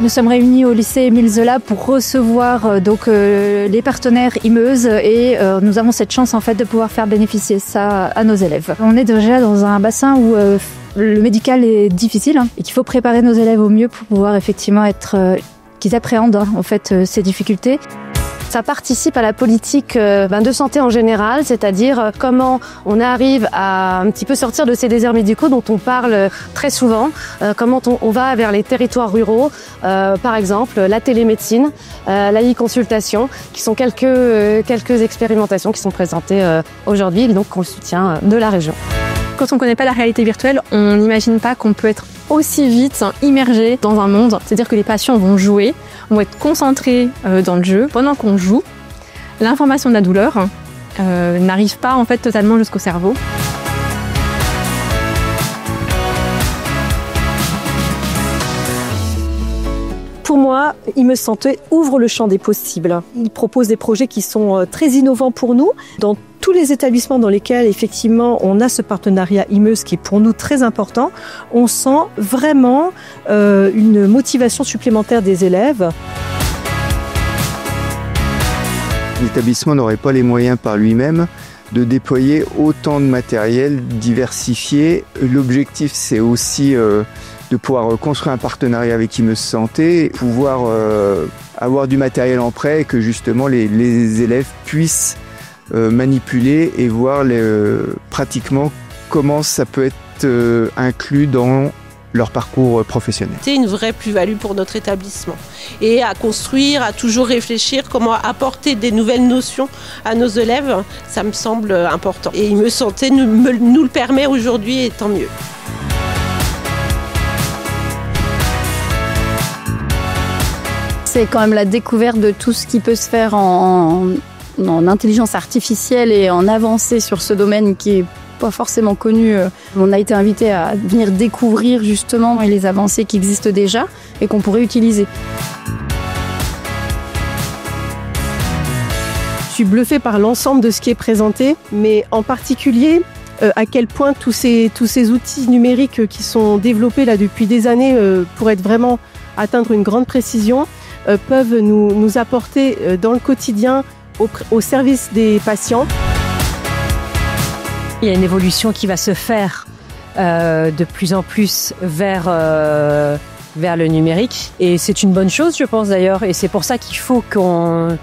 Nous sommes réunis au lycée Émile Zola pour recevoir les partenaires Imeuse et nous avons cette chance en fait de pouvoir faire bénéficier ça à nos élèves. On est déjà dans un bassin où le médical est difficile et qu'il faut préparer nos élèves au mieux pour pouvoir effectivement qu'ils appréhendent en fait ces difficultés. Ça participe à la politique de santé en général, c'est-à-dire comment on arrive à un petit peu sortir de ces déserts médicaux dont on parle très souvent, comment on va vers les territoires ruraux, par exemple la télémédecine, la e-consultation, qui sont quelques expérimentations qui sont présentées aujourd'hui, donc on le soutient de la région. Quand on ne connaît pas la réalité virtuelle, on n'imagine pas qu'on peut être aussi vite immergé dans un monde. C'est-à-dire que les patients vont jouer, vont être concentrés dans le jeu. Pendant qu'on joue, l'information de la douleur n'arrive pas en fait totalement jusqu'au cerveau. Pour moi, Imeuse Santé ouvre le champ des possibles. Il propose des projets qui sont très innovants pour nous. Dans tous les établissements dans lesquels, effectivement, on a ce partenariat Imeuse qui est pour nous très important, on sent vraiment une motivation supplémentaire des élèves. L'établissement n'aurait pas les moyens par lui-même de déployer autant de matériel diversifié. L'objectif, c'est aussi de pouvoir construire un partenariat avec Imeuse Santé, pouvoir avoir du matériel en prêt et que justement les élèves puissent manipuler et voir pratiquement comment ça peut être inclus dans leur parcours professionnel. C'est une vraie plus-value pour notre établissement et à construire, à toujours réfléchir comment apporter des nouvelles notions à nos élèves, ça me semble important. Et Imeuse Santé nous le permet aujourd'hui et tant mieux. C'est quand même la découverte de tout ce qui peut se faire en intelligence artificielle et en avancée sur ce domaine qui est pas forcément connu. On a été invité à venir découvrir justement les avancées qui existent déjà et qu'on pourrait utiliser. Je suis bluffée par l'ensemble de ce qui est présenté, mais en particulier à quel point tous ces outils numériques qui sont développés là depuis des années pour être vraiment atteindre une grande précision peuvent nous apporter dans le quotidien au service des patients. Il y a une évolution qui va se faire de plus en plus vers le numérique. Et c'est une bonne chose, je pense d'ailleurs. Et c'est pour ça qu'il faut qu'on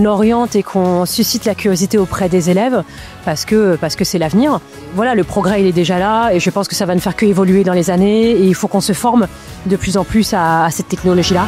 oriente et qu'on suscite la curiosité auprès des élèves, parce que c'est l'avenir. Voilà, le progrès il est déjà là et je pense que ça va ne faire qu'évoluer dans les années et il faut qu'on se forme de plus en plus à cette technologie-là.